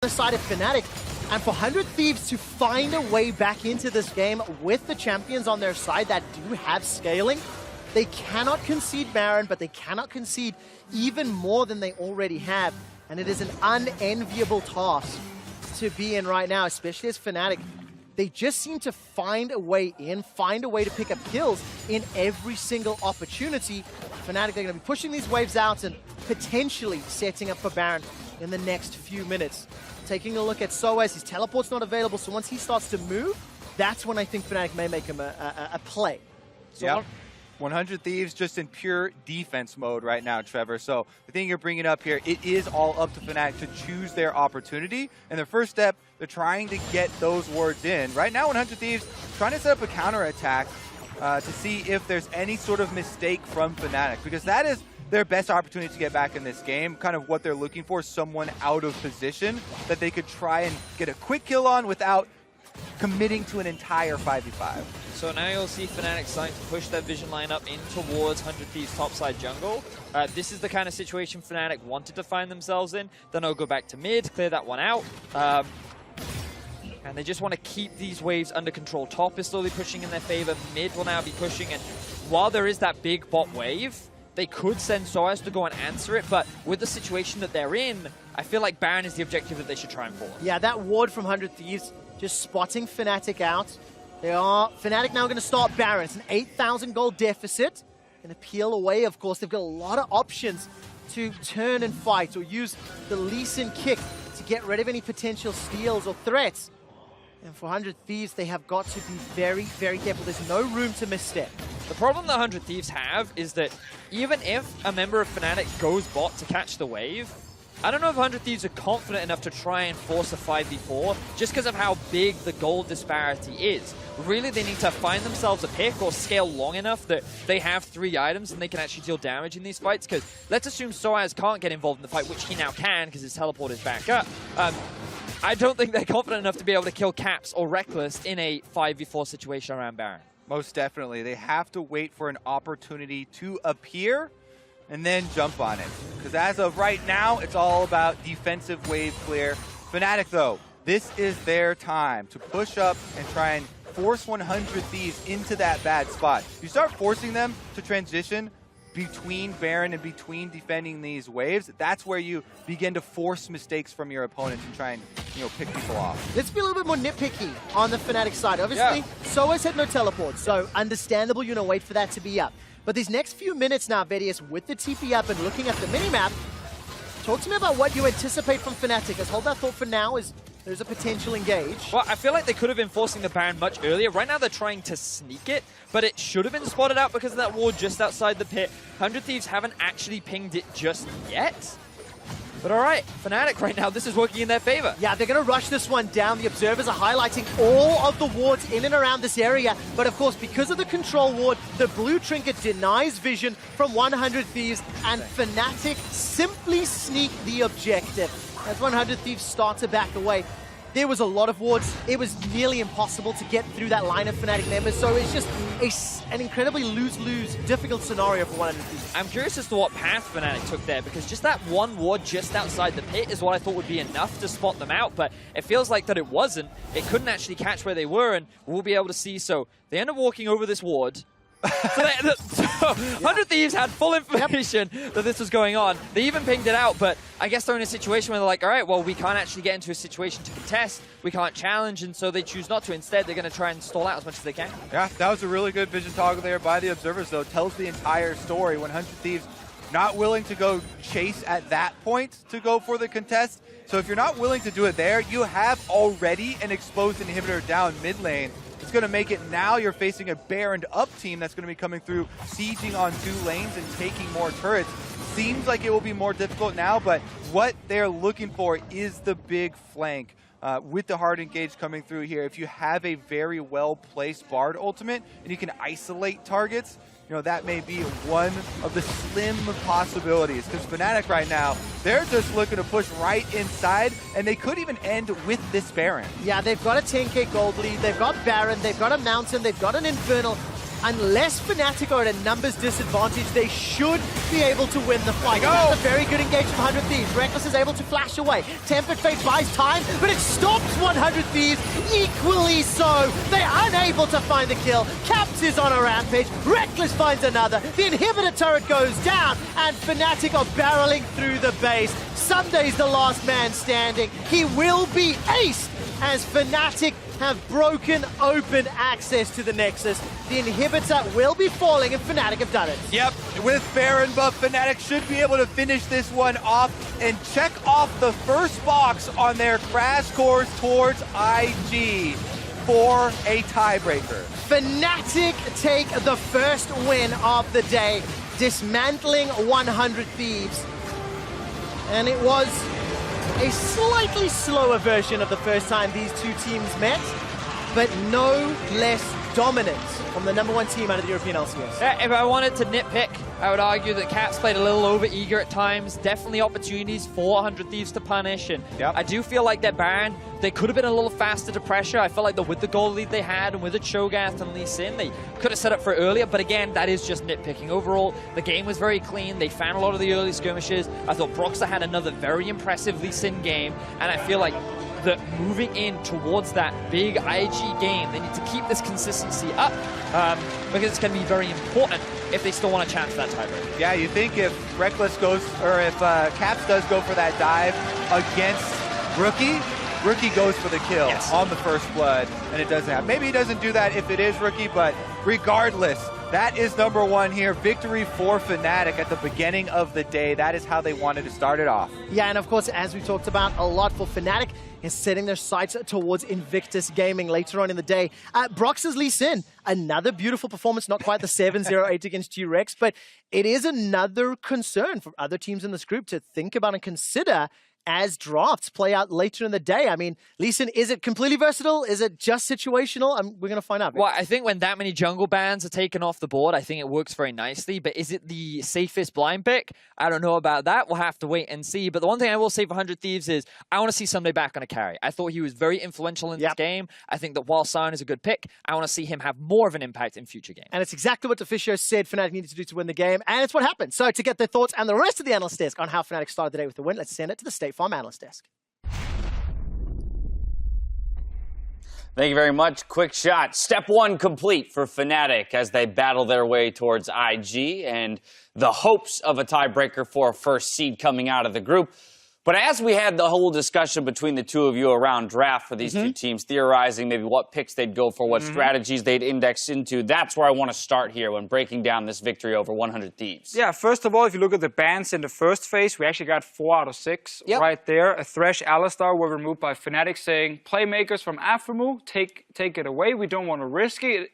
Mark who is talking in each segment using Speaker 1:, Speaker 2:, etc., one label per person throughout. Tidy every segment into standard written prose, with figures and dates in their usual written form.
Speaker 1: the side of Fnatic, and for 100 Thieves to find a way back into this game with the champions on their side that do have scaling, they cannot concede Baron, but they cannot concede even more than they already have. And it is an unenviable task to be in right now, especially as Fnatic. They just seem to find a way in, find a way to pick up kills in every single opportunity. Fnatic are going to be pushing these waves out and potentially setting up for Baron in the next few minutes. Taking a look at Soaz, his teleport's not available, so once he starts to move, that's when I think Fnatic may make him a play. So
Speaker 2: yep. 100 Thieves just in pure defense mode right now, Trevor. So the thing you're bringing up here, it is all up to Fnatic to choose their opportunity. And their first step, they're trying to get those wards in. Right now, 100 Thieves trying to set up a counterattack to see if there's any sort of mistake from Fnatic, because that is their best opportunity to get back in this game. Kind of what they're looking for, someone out of position that they could try and get a quick kill on without committing to an entire 5v5.
Speaker 3: So now you'll see Fnatic starting to push their vision line up in towards 100 Thieves topside jungle. This is the kind of situation Fnatic wanted to find themselves in. Then they'll go back to mid, clear that one out. And they just want to keep these waves under control. Top is slowly pushing in their favor. Mid will now be pushing. And while there is that big bot wave, they could send Soaz to go and answer it, but with the situation that they're in, I feel like Baron is the objective that they should try and force.
Speaker 1: Yeah, that ward from 100 Thieves just spotting Fnatic out. Fnatic now going to start Baron. It's an 8,000 gold deficit. Going to peel away, of course. They've got a lot of options to turn and fight or use the Lee Sin kick to get rid of any potential steals or threats. And for 100 Thieves, they have got to be very, very careful. There's no room to misstep.
Speaker 3: The problem that 100 Thieves have is that even if a member of Fnatic goes bot to catch the wave, I don't know if 100 Thieves are confident enough to try and force a 5v4 just because of how big the gold disparity is. Really, they need to find themselves a pick or scale long enough that they have 3 items and they can actually deal damage in these fights, because let's assume Soaz can't get involved in the fight, which he now can because his teleport is back up. I don't think they're confident enough to be able to kill Caps or Reckless in a 5v4 situation around Baron.
Speaker 2: Most definitely. They have to wait for an opportunity to appear and then jump on it. Because as of right now, it's all about defensive wave clear. Fnatic, though, this is their time to push up and try and force 100 Thieves into that bad spot. You start forcing them to transition between Baron and between defending these waves, that's where you begin to force mistakes from your opponents and try and, pick people off.
Speaker 1: Let's be a little bit more nitpicky on the Fnatic side. Obviously, Soaz had no teleport, so understandable, wait for that to be up. But these next few minutes now, Vedius, with the TP up and looking at the minimap, talk to me about what you anticipate from Fnatic. Let's hold that thought for now as there's a potential engage.
Speaker 3: Well, I feel like they could have been forcing the Baron much earlier. Right now they're trying to sneak it, but it should have been spotted out because of that ward just outside the pit. 100 Thieves haven't actually pinged it just yet. But all right, Fnatic right now, this is working in their favor.
Speaker 1: Yeah, they're going to rush this one down. The observers are highlighting all of the wards in and around this area. But of course, because of the control ward, the blue trinket denies vision from 100 Thieves, and Fnatic simply sneak the objective. As 100 Thieves start to back away, there was a lot of wards. It was nearly impossible to get through that line of Fnatic members. So it's just an incredibly lose-lose, difficult scenario for 100 Thieves.
Speaker 3: I'm curious as to what path Fnatic took there, because just that one ward just outside the pit is what I thought would be enough to spot them out, but it feels like that it wasn't. It couldn't actually catch where they were, and we'll be able to see. So they end up walking over this ward. So 100 Thieves had full information that this was going on. They even pinged it out, but I guess they're in a situation where they're like, all right, well, we can't actually get into a situation to contest. We can't challenge, and so they choose not to. Instead, they're going to try and stall out as much as they can.
Speaker 2: Yeah, that was a really good vision toggle there by the observers, though. Tells the entire story. 100 Thieves not willing to go chase at that point to go for the contest. So if you're not willing to do it there, you have already an exposed inhibitor down mid lane. It's going to make it now you're facing a Baroned up team that's going to be coming through, sieging on 2 lanes and taking more turrets. Seems like it will be more difficult now, but what they're looking for is the big flank. With the hard engage coming through here, if you have a very well-placed Bard ultimate and you can isolate targets, that may be one of the slim possibilities. Because Fnatic right now, they're just looking to push right inside, and they could even end with this Baron.
Speaker 1: Yeah, they've got a 10k gold lead, they've got Baron, they've got a Mountain, they've got an Infernal. unless Fnatic are at a numbers disadvantage, they should be able to win the fight. That's a very good engagement from 100 Thieves. Reckless is able to flash away. Tempered Fate buys time, but it stops 100 Thieves equally so. They're unable to find the kill. Caps is on a rampage. Reckless finds another. The inhibitor turret goes down, and Fnatic are barreling through the base. Sunday's the last man standing. He will be aced as Fnatic have broken open access to the Nexus. The inhibitor will be falling and Fnatic have done it.
Speaker 2: Yep, with Baron buff, Fnatic should be able to finish this one off and check off the first box on their crash course towards IG for a tiebreaker.
Speaker 1: Fnatic take the first win of the day, dismantling 100 Thieves. And it was a slightly slower version of the first time these two teams met, but no less dominance from the #1 team out of the European LCS.
Speaker 3: Yeah, if I wanted to nitpick, I would argue that Caps played a little over-eager at times. Definitely opportunities for 100 Thieves to punish. And I do feel like that Baron, they could have been a little faster to pressure. I feel like with the goal lead they had and with the Cho'Gath and Lee Sin, they could have set up for it earlier. But again, that is just nitpicking. Overall, the game was very clean. They found a lot of the early skirmishes. I thought Broxah had another very impressive Lee Sin game. And I feel like that moving in towards that big IG game, they need to keep this consistency up because it's going to be very important if they still want a chance for that tiebreaker.
Speaker 2: Yeah, you think if Reckless goes, or if Caps does go for that dive against Rookie goes for the kill on the first blood, and it doesn't happen. Maybe he doesn't do that if it is Rookie, but regardless, that is #1 here. Victory for Fnatic at the beginning of the day. That is how they wanted to start it off.
Speaker 1: Yeah, and of course, as we talked about a lot for Fnatic, is setting their sights towards Invictus Gaming later on in the day. Broxah's Lee Sin, another beautiful performance, not quite the 7-0-8 against G-Rex, but it is another concern for other teams in this group to think about and consider as drafts play out later in the day. I mean, Lee Sin, is it completely versatile? Is it just situational? We're going to find out.
Speaker 3: Well, I think when that many jungle bans are taken off the board, I think it works very nicely. But is it the safest blind pick? I don't know about that. We'll have to wait and see. But the one thing I will say for 100 Thieves is I want to see Sunday back on a carry. I thought he was very influential in this game. I think that while Sion is a good pick, I want to see him have more of an impact in future games.
Speaker 1: And it's exactly what Deficio said Fnatic needed to do to win the game. And it's what happened. So to get their thoughts and the rest of the analyst desk on how Fnatic started the day with the win, let's send it to the State Farm analyst desk.
Speaker 4: Thank you very much. Quick shot. Step 1 complete for Fnatic as they battle their way towards IG and the hopes of a tiebreaker for a first seed coming out of the group. But as we had the whole discussion between the two of you around draft for these two teams, theorizing maybe what picks they'd go for, what strategies they'd index into, that's where I want to start here when breaking down this victory over 100 Thieves.
Speaker 5: Yeah, first of all, if you look at the bans in the first phase, we actually got 4 out of 6 right there. A Thresh Alistar were removed by Fnatic saying, playmakers from Aphromoo, take it away. We don't want to risk it.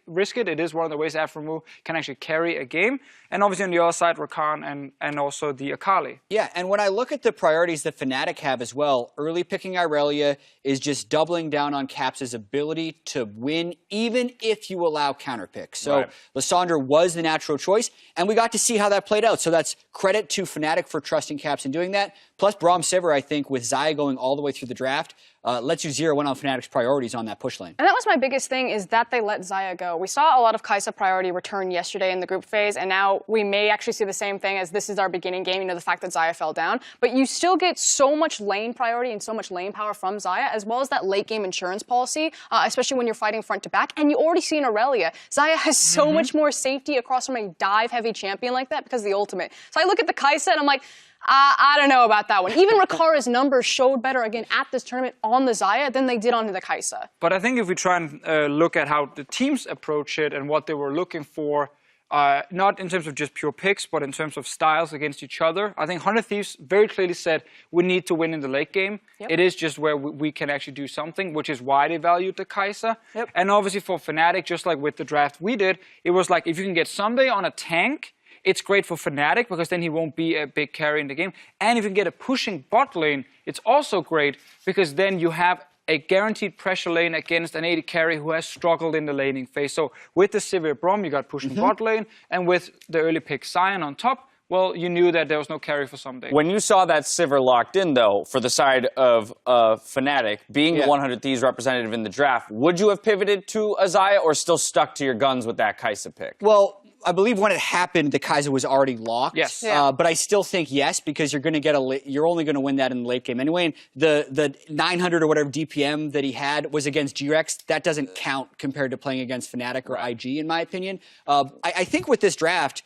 Speaker 5: It is one of the ways Aphromoo can actually carry a game. And obviously on the other side, Rakan and also the Akali.
Speaker 6: Yeah, and when I look at the priorities that Fnatic have as well, early picking Irelia is just doubling down on Caps' ability to win, even if you allow counterpicks. So Lysandre was the natural choice, and we got to see how that played out. So that's credit to Fnatic for trusting Caps in doing that. Plus, Braum Sivir, I think, with Xayah going all the way through the draft, lets you zero in on Fnatic's priorities on that push lane.
Speaker 7: And that was my biggest thing, is that they let Xayah go. We saw a lot of Kai'Sa priority return yesterday in the group phase, and now we may actually see the same thing as this is our beginning game, you know, the fact that Xayah fell down. But you still get so much lane priority and so much lane power from Xayah, as well as that late game insurance policy, especially when you're fighting front to back. And you already see in Irelia, Xayah has so much more safety across from a dive-heavy champion like that because of the ultimate. So I look at the Kai'Sa and I'm like, I don't know about that one. Even Rakara's numbers showed better, again, at this tournament on the Xayah than they did on the Kai'Sa.
Speaker 5: But I think if we try and look at how the teams approach it and what they were looking for, not in terms of just pure picks, but in terms of styles against each other, I think 100 Thieves very clearly said, we need to win in the late game. It is just where we can actually do something, which is why they valued the Kai'Sa. And obviously for Fnatic, just like with the draft we did, it was like, if you can get Sunday on a tank, it's great for Fnatic because then he won't be a big carry in the game. And if you can get a pushing bot lane, it's also great because then you have a guaranteed pressure lane against an AD carry who has struggled in the laning phase. So with the Sivir Braum, you got pushing bot lane, and with the early pick Sion on top, well, you knew that there was no carry for some days.
Speaker 4: When you saw that Sivir locked in, though, for the side of Fnatic, being the 100 Thieves representative in the draft, would you have pivoted to Azaya or still stuck to your guns with that Kai'Sa pick?
Speaker 6: Well, I believe when it happened, the Kai'Sa was already locked.
Speaker 5: Yes.
Speaker 6: But I still think yes, because you're going to get you're only going to win that in the late game anyway. And the 900 or whatever DPM that he had was against G-Rex. That doesn't count compared to playing against Fnatic or IG, in my opinion. I think with this draft,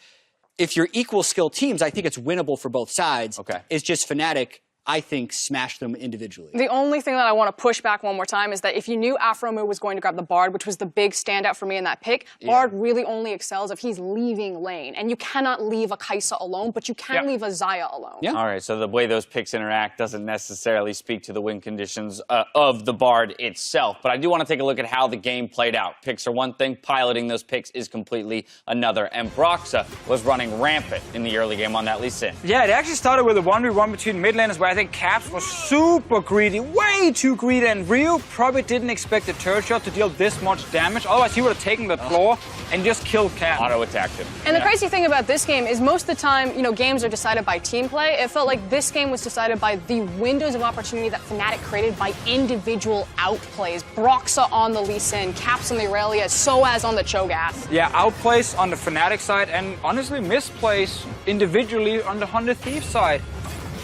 Speaker 6: if you're equal skill teams, I think it's winnable for both sides.
Speaker 4: Okay.
Speaker 6: It's just Fnatic, I think, smashed them individually.
Speaker 7: The only thing that I want to push back one more time is that if you knew Afromu was going to grab the Bard, which was the big standout for me in that pick, Bard really only excels if he's leaving lane. And you cannot leave a Kai'Sa alone, but you can leave a Xayah alone.
Speaker 6: Yeah.
Speaker 4: All right, so the way those picks interact doesn't necessarily speak to the win conditions of the Bard itself. But I do want to take a look at how the game played out. Picks are one thing, piloting those picks is completely another. And Broxah was running rampant in the early game on that Lee Sin.
Speaker 5: Yeah, it actually started with a 1v1 between mid laners where I think Caps was super greedy, way too greedy, and Ryu probably didn't expect the turret shot to deal this much damage. Otherwise, he would have taken the floor and just killed Caps.
Speaker 4: Auto-attacked him.
Speaker 7: And the crazy thing about this game is most of the time, games are decided by team play. It felt like this game was decided by the windows of opportunity that Fnatic created by individual outplays. Broxah on the Lee Sin, Caps on the Aurelia, Soaz on the Cho'Gath.
Speaker 5: Yeah, outplays on the Fnatic side and honestly misplays individually on the 100 Thieves side.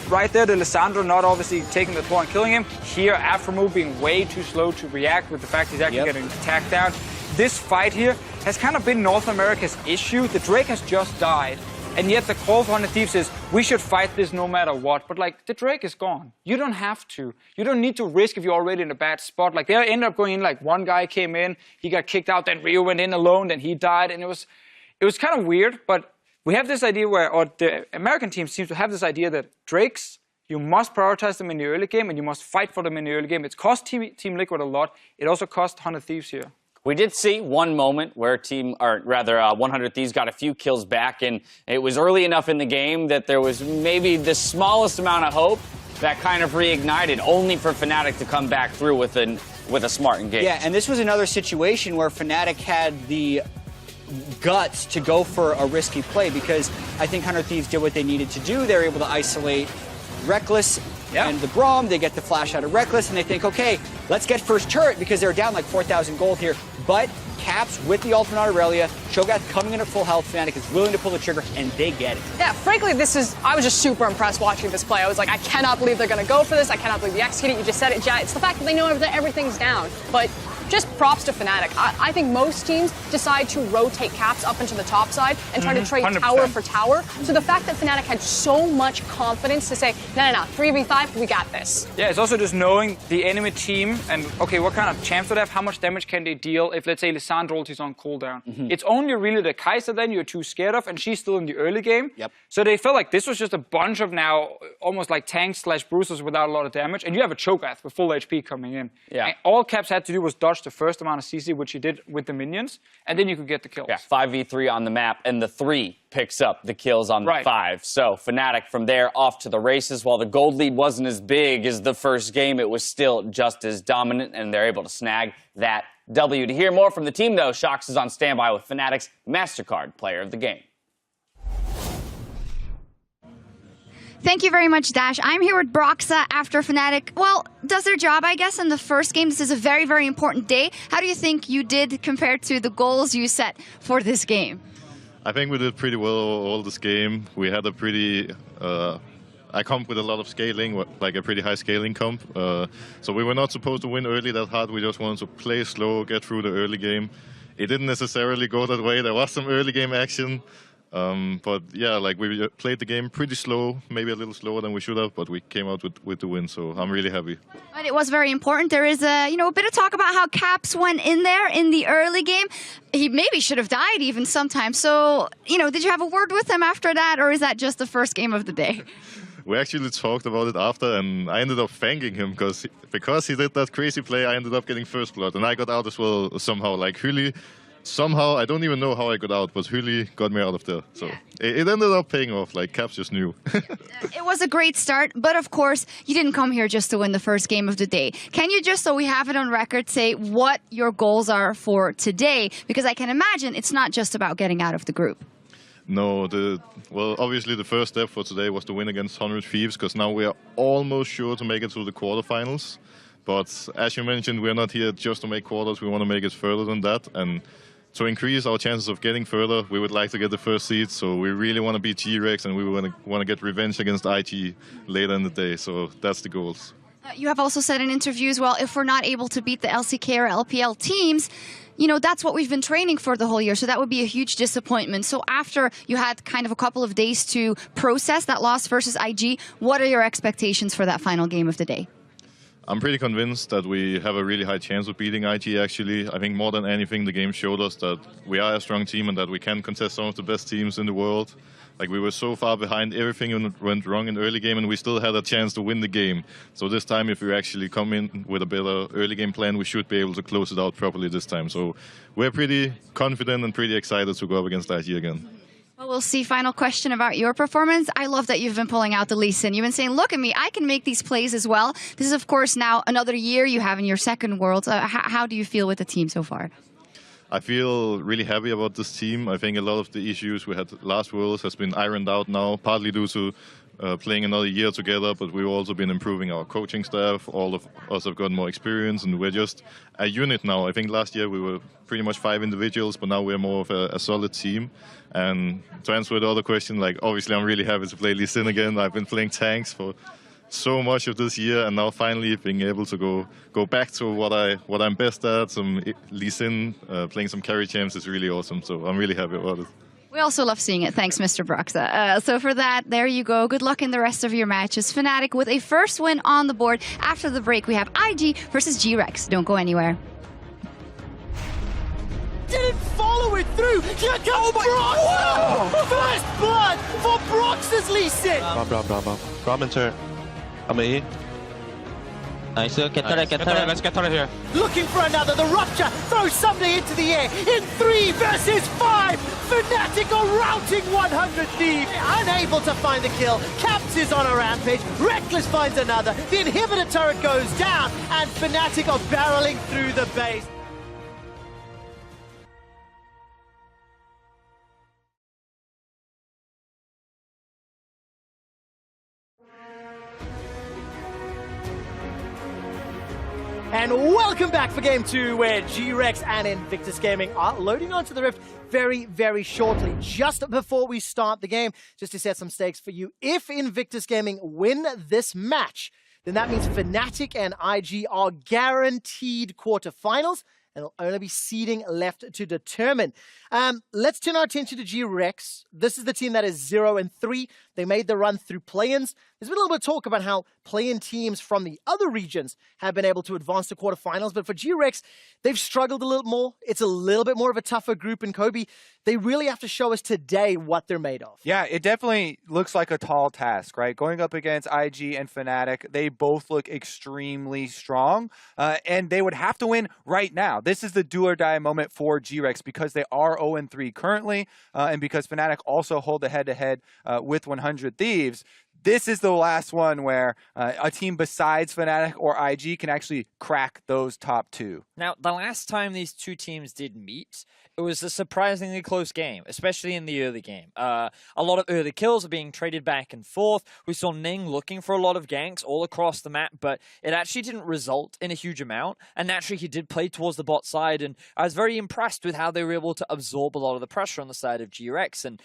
Speaker 5: Right there, the Lissandra not obviously taking the floor and killing him. Here, Afromu being way too slow to react with the fact he's actually getting attacked down. This fight here has kind of been North America's issue. The Drake has just died. And yet the call for 100 Thieves is, we should fight this no matter what. But, the Drake is gone. You don't have to. You don't need to risk if you're already in a bad spot. They ended up going in, one guy came in, he got kicked out, then Ryu went in alone, then he died. And it was kind of weird, but we have this idea or the American team seems to have this idea that Drakes, you must prioritize them in the early game and you must fight for them in the early game. It's cost Team Liquid a lot. It also cost 100 Thieves here.
Speaker 4: We did see one moment where 100 Thieves got a few kills back, and it was early enough in the game that there was maybe the smallest amount of hope that kind of reignited, only for Fnatic to come back through with a smart engage.
Speaker 6: Yeah, and this was another situation where Fnatic had the guts to go for a risky play because I think 100 Thieves did what they needed to do. They were able to isolate Reckless and the Braum. They get the flash out of Reckless, and they think, okay, let's get first turret because they're down 4,000 gold here. But Caps with the ultimate on Aurelia, Cho'Gath coming in at full health, Fnatic is willing to pull the trigger, and they get it.
Speaker 7: Yeah, frankly, I was just super impressed watching this play. I was like, I cannot believe they're going to go for this. I cannot believe they execute it. You just said it, Jett. It's the fact that they know everything's down. But just props to Fnatic. I think most teams decide to rotate Caps up into the top side and try to trade
Speaker 5: 100%.
Speaker 7: tower for tower. So the fact that Fnatic had so much confidence to say, no, 3v5, we got this.
Speaker 5: Yeah, it's also just knowing the enemy team and, okay, what kind of chance do they have? How much damage can they deal if, let's say, Lissandra ulti's on cooldown? It's only really the Kai'Sa then you're too scared of, and she's still in the early game.
Speaker 6: Yep.
Speaker 5: So they felt like this was just a bunch of now almost like tanks / bruisers without a lot of damage, and you have a Cho'Gath with full HP coming in.
Speaker 4: Yeah.
Speaker 5: And all Caps had to do was dodge the first amount of CC, which he did with the minions, and then you could get the kills.
Speaker 4: Yeah, 5v3 on the map, and the 3 picks up the kills on the 5. So Fnatic from there off to the races. While the gold lead wasn't as big as the first game, it was still just as dominant, and they're able to snag that W. To hear more from the team, though, Shox is on standby with Fnatic's MasterCard Player of the Game.
Speaker 8: Thank you very much, Dash. I'm here with Broxah after Fnatic, well, does their job, I guess, in the first game. This is a very, very important day. How do you think you did compared to the goals you set for this game?
Speaker 9: I think we did pretty well all this game. We had a pretty... I comp with a lot of scaling, like a pretty high scaling comp. So we were not supposed to win early that hard. We just wanted to play slow, get through the early game. It didn't necessarily go that way. There was some early game action. But yeah, we played the game pretty slow, maybe a little slower than we should have, but we came out with the win, so I'm really happy.
Speaker 8: But it was very important. There is a bit of talk about how Caps went in there in the early game. He maybe should have died even sometimes. So, did you have a word with him after that, or is that just the first game of the day?
Speaker 9: We actually talked about it after, and I ended up thanking him because he did that crazy play. I ended up getting first blood, and I got out as well somehow. Huli, somehow, I don't even know how I got out, but Huli got me out of there. So it ended up paying off. Caps just knew.
Speaker 8: It was a great start, but of course, you didn't come here just to win the first game of the day. Can you just, so we have it on record, say what your goals are for today? Because I can imagine it's not just about getting out of the group.
Speaker 9: No, well, obviously the first step for today was to win against 100 Thieves, because now we are almost sure to make it to the quarterfinals. But as you mentioned, we're not here just to make quarters. We want to make it further than that. And to increase our chances of getting further, we would like to get the first seed. So we really want to beat G-Rex, and we want to get revenge against IG later in the day. So that's the goals.
Speaker 8: You have also said in interviews, well, if we're not able to beat the LCK or LPL teams, you know, that's what we've been training for the whole year. So that would be a huge disappointment. So after you had kind of a couple of days to process that loss versus IG, what are your expectations for that final game of the day?
Speaker 9: I'm pretty convinced that we have a really high chance of beating IG, actually. I think more than anything, the game showed us that we are a strong team and that we can contest some of the best teams in the world. Like, we were so far behind, everything went wrong in the early game, and we still had a chance to win the game. So this time, if we actually come in with a better early game plan, we should be able to close it out properly this time. So we're pretty confident and pretty excited to go up against IG again.
Speaker 8: Well, we'll see. Final question about your performance. I love that you've been pulling out the Lee Sin. You've been saying, look at me, I can make these plays as well. This is, of course, now another year you have in your second Worlds. How do you feel with the team so far?
Speaker 9: I feel really happy about this team. I think a lot of the issues we had last Worlds has been ironed out now, partly due to playing another year together, but we've also been improving our coaching staff. All of us have gotten more experience, and we're just a unit now. I think last year we were pretty much 5 individuals, but now we're more of a solid team. And to answer the other question, like, obviously I'm really happy to play Lee Sin again. I've been playing tanks for so much of this year, and now finally being able to go back to what I'm best at, some Lee Sin, playing some carry champs is really awesome. So I'm really happy about it.
Speaker 8: We also love seeing it. Thanks, Mr. Broxa. So for that, there you go. Good luck in the rest of your matches. Fnatic with a first win on the board. After the break, we have IG versus G-Rex. Don't go anywhere.
Speaker 1: Didn't follow it through. Here comes Broxa! First blood for Broxa's Lee Sin.
Speaker 10: Bra and turn. I'm A.
Speaker 11: Nice, get turret, let's get turret here.
Speaker 1: Looking for another, the Rupture throws somebody into the air. In 3 versus 5, Fnatic are routing 100 Thieves. Unable to find the kill, Caps is on a rampage, Reckless finds another, the inhibitor turret goes down, and Fnatic are barreling through the base. And welcome back for Game 2, where G-Rex and Invictus Gaming are loading onto the Rift very, very shortly. Just before we start the game, just to set some stakes for you, if Invictus Gaming win this match, then that means Fnatic and IG are guaranteed quarterfinals, and there'll only be seeding left to determine. Let's turn our attention to G-Rex. This is the team that is 0-3. They made the run through play-ins. There's been a little bit of talk about how play-in teams from the other regions have been able to advance to quarterfinals, but for G-Rex, they've struggled a little more. It's a little bit more of a tougher group, and Kobe, they really have to show us today what they're made of.
Speaker 2: Yeah, it definitely looks like a tall task, right? Going up against IG and Fnatic, they both look extremely strong, and they would have to win right now. This is the do-or-die moment for G-Rex because they are 0-3 currently, and because Fnatic also hold the head-to-head with 100 Thieves. This is the last one where a team besides Fnatic or IG can actually crack those top 2.
Speaker 3: Now, the last time these two teams did meet, it was a surprisingly close game, especially in the early game. A lot of early kills are being traded back and forth. We saw Ning looking for a lot of ganks all across the map, but it actually didn't result in a huge amount. And naturally, he did play towards the bot side, and I was very impressed with how they were able to absorb a lot of the pressure on the side of G-Rex. And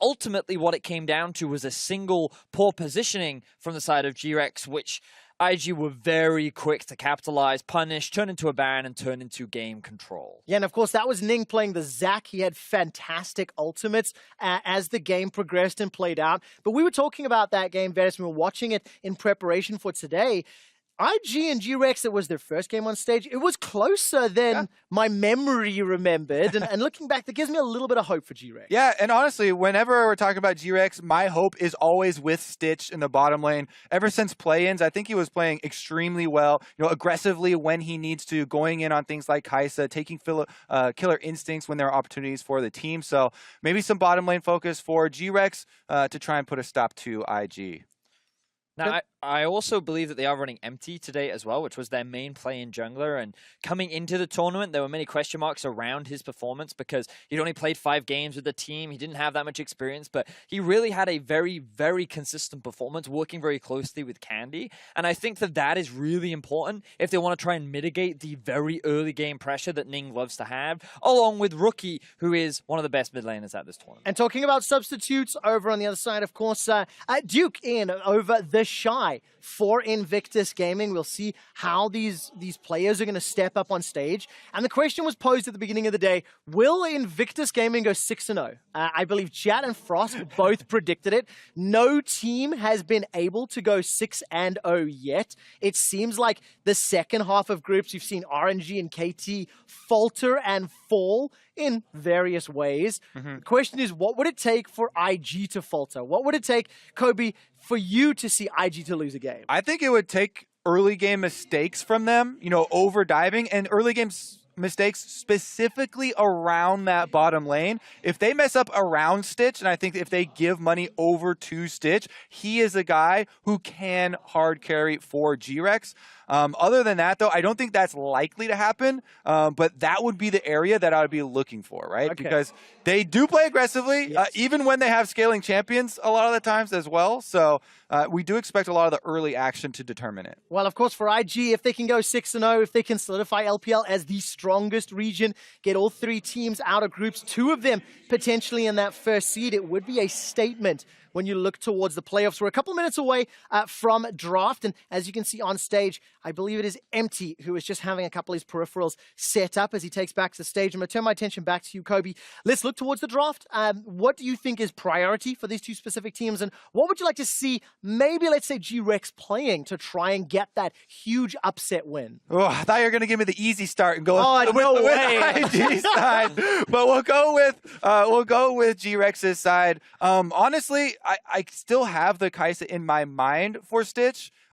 Speaker 3: ultimately, what it came down to was a single poor positioning from the side of G-Rex, which IG were very quick to capitalize, punish, turn into a Baron, and turn into game control.
Speaker 1: Yeah, and of course, that was Ning playing the Zac. He had fantastic ultimates as the game progressed and played out. But we were talking about that game, Veris, we were watching it in preparation for today. IG and G-Rex, it was their first game on stage. It was closer than my memory remembered. And looking back, that gives me a little bit of hope for G-Rex.
Speaker 2: Yeah, and honestly, whenever we're talking about G-Rex, my hope is always with Stitch in the bottom lane. Ever since play-ins, I think he was playing extremely well, aggressively when he needs to, going in on things like Kai'Sa, taking killer instincts when there are opportunities for the team. So maybe some bottom lane focus for G-Rex to try and put a stop to IG.
Speaker 3: Now, I also believe that they are running empty today as well, which was their main play-in jungler. And coming into the tournament, there were many question marks around his performance because he'd only played 5 games with the team. He didn't have that much experience, but he really had a very, very consistent performance, working very closely with Candy. And I think that that is really important if they want to try and mitigate the very early game pressure that Ning loves to have, along with Rookie, who is one of the best mid laners at this tournament.
Speaker 1: And talking about substitutes, over on the other side, of course, Duke in over the Shy for Invictus Gaming. We'll see how these players are going to step up on stage. And the question was posed at the beginning of the day, will Invictus Gaming go 6-0? I believe Chat and Frost both predicted it. No team has been able to go 6-0 yet. It seems like the second half of groups, you've seen RNG and KT falter and fall in various ways. The question is, what would it take for IG to falter? What would it take, Kobe, for you to see IG to lose a game?
Speaker 2: I think it would take early game mistakes from them, over diving, and early game mistakes specifically around that bottom lane. If they mess up around Stitch, and I think if they give money over to Stitch, he is a guy who can hard carry for G-Rex. Other than that, though, I don't think that's likely to happen, but that would be the area that I would be looking for, right?
Speaker 1: Okay.
Speaker 2: Because they do play aggressively, even when they have scaling champions a lot of the times as well. So we do expect a lot of the early action to determine it.
Speaker 1: Well, of course, for IG, if they can go 6-0, if they can solidify LPL as the strongest region, get all 3 teams out of groups, 2 of them potentially in that first seed, it would be a statement when you look towards the playoffs. We're a couple of minutes away from draft, and as you can see on stage, I believe it is Empty who is just having a couple of his peripherals set up as he takes back to the stage. I'm going to turn my attention back to you, Kobe. Let's look towards the draft. What do you think is priority for these 2 specific teams, and what would you like to see, maybe, let's say, G-Rex playing to try and get that huge upset win?
Speaker 2: Oh, I thought you were going to give me the easy start and go
Speaker 1: no
Speaker 2: with
Speaker 1: way.
Speaker 2: IG side, but we'll go with G-Rex's side. Honestly, I still have the Kai'Sa in my mind for Stitch.